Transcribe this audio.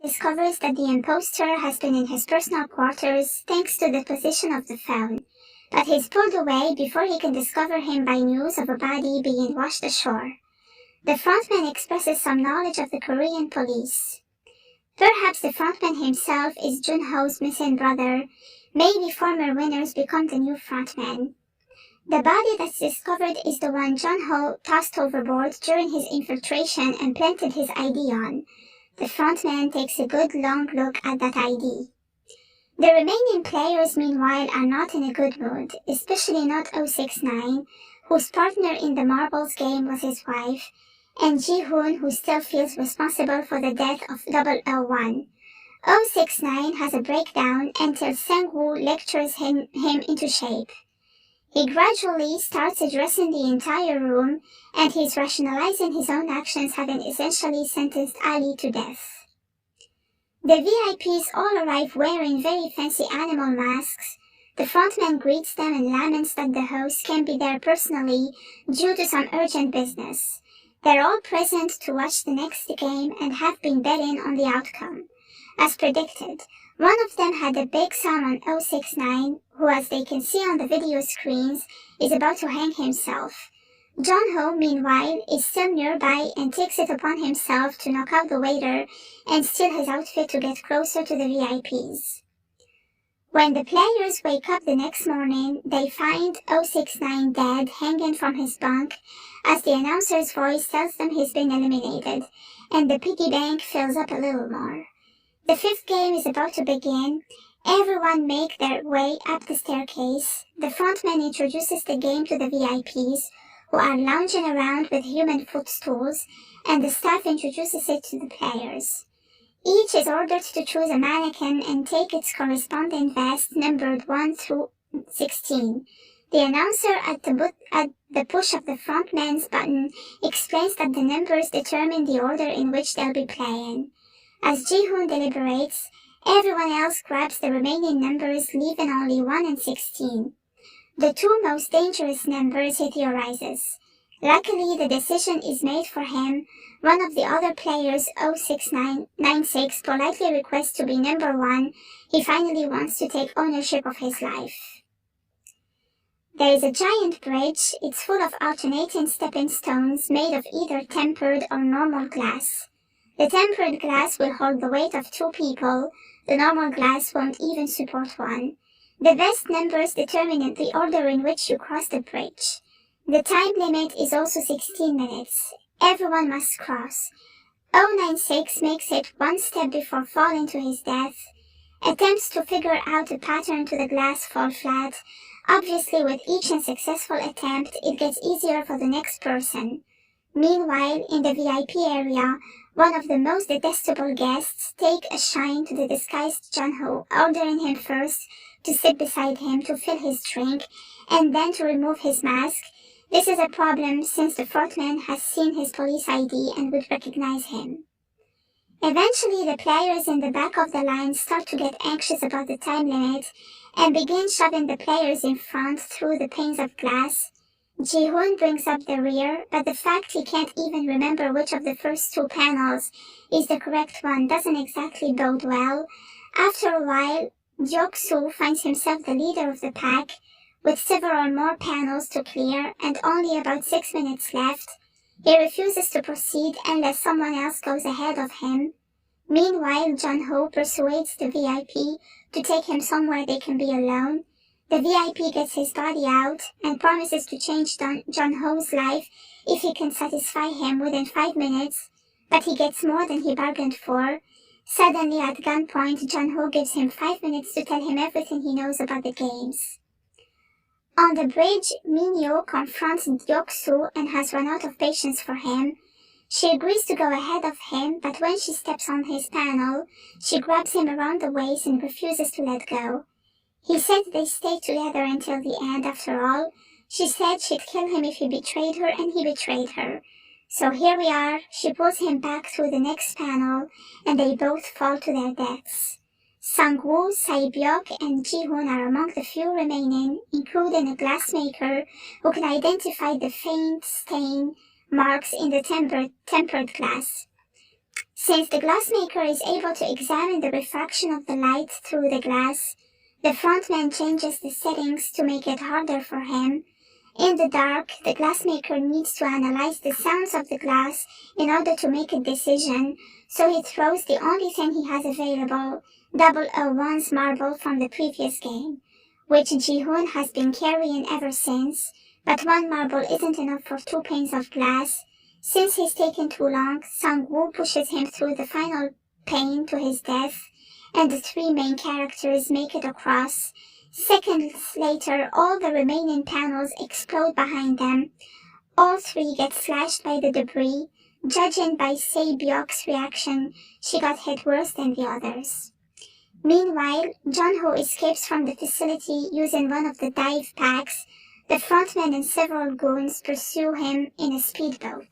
discovers that the imposter has been in his personal quarters thanks to the position of the phone, but he's pulled away before he can discover him by news of a body being washed ashore. The frontman expresses some knowledge of the Korean police. Perhaps the frontman himself is Junho's missing brother. Maybe former winners become the new frontman. The body that's discovered is the one Junho tossed overboard during his infiltration and planted his ID on. The frontman takes a good long look at that ID. The remaining players meanwhile are not in a good mood, especially not 069, whose partner in the marbles game was his wife, and Ji-hoon, who still feels responsible for the death of 001. 069 has a breakdown until Sang-woo lectures him into shape. He gradually starts addressing the entire room, and he's rationalizing his own actions, having essentially sentenced Ali to death. The VIPs all arrive wearing very fancy animal masks. The frontman greets them and laments that the host can't be there personally due to some urgent business. They're all present to watch the next game and have been betting on the outcome. As predicted, one of them had a big sum on 069, who, as they can see on the video screens, is about to hang himself. Junho, meanwhile, is still nearby and takes it upon himself to knock out the waiter and steal his outfit to get closer to the VIPs. When the players wake up the next morning, they find 069 dead, hanging from his bunk, as the announcer's voice tells them he's been eliminated, and the piggy bank fills up a little more. The fifth game is about to begin. Everyone make their way up the staircase. The frontman introduces the game to the VIPs, who are lounging around with human footstools, and the staff introduces it to the players. Each is ordered to choose a mannequin and take its corresponding vest numbered 1 through 16. The announcer at the push of the frontman's button explains that the numbers determine the order in which they'll be playing. As Ji-hoon deliberates, everyone else grabs the remaining numbers, leaving only 1 and 16. The two most dangerous numbers, he theorizes. Luckily, the decision is made for him. One of the other players, 06996, politely requests to be number 1. He finally wants to take ownership of his life. There is a giant bridge. It's full of alternating stepping stones made of either tempered or normal glass. The tempered glass will hold the weight of 2 people. The normal glass won't even support 1. The vest numbers determine the order in which you cross the bridge. The time limit is also 16 minutes. Everyone must cross. 096 makes it 1 step before falling to his death. Attempts to figure out a pattern to the glass fall flat. Obviously, with each unsuccessful attempt, it gets easier for the next person. Meanwhile, in the VIP area, one of the most detestable guests take a shine to the disguised Junho, ordering him first to sit beside him to fill his drink, and then to remove his mask. This is a problem since the frontman has seen his police ID and would recognize him. Eventually, the players in the back of the line start to get anxious about the time limit and begin shoving the players in front through the panes of glass. Ji-hoon brings up the rear, but the fact he can't even remember which of the first 2 panels is the correct one doesn't exactly bode well. After a while, Deok-soo finds himself the leader of the pack, with several more panels to clear and only about 6 minutes left. He refuses to proceed unless someone else goes ahead of him. Meanwhile, Junho persuades the VIP to take him somewhere they can be alone. The VIP gets his body out and promises to change Junho's life if he can satisfy him within 5 minutes, but he gets more than he bargained for. Suddenly, at gunpoint, Junho gives him 5 minutes to tell him everything he knows about the games. On the bridge, Minyo confronts Deok-soo and has run out of patience for him. She agrees to go ahead of him, but when she steps on his panel, she grabs him around the waist and refuses to let go. He said they stayed together until the end after all. She said she'd kill him if he betrayed her, and he betrayed her. So here we are. She pulls him back through the next panel, and they both fall to their deaths. Sang-woo, Sae-byuk, and Ji-hoon are among the few remaining, including a glassmaker who can identify the faint stain marks in the tempered glass. Since the glassmaker is able to examine the refraction of the light through the glass, the frontman changes the settings to make it harder for him. In the dark, the glassmaker needs to analyze the sounds of the glass in order to make a decision, so he throws the only thing he has available, 001's marble from the previous game, which Ji-hoon has been carrying ever since, but one marble isn't enough for 2 panes of glass. Since he's taken too long, Sung-woo pushes him through the final pane to his death, and the 3 main characters make it across. Seconds later, all the remaining panels explode behind them. All 3 get slashed by the debris. Judging by Se-byok's reaction, she got hit worse than the others. Meanwhile, Jun-ho escapes from the facility using one of the dive packs. The frontman and several goons pursue him in a speedboat.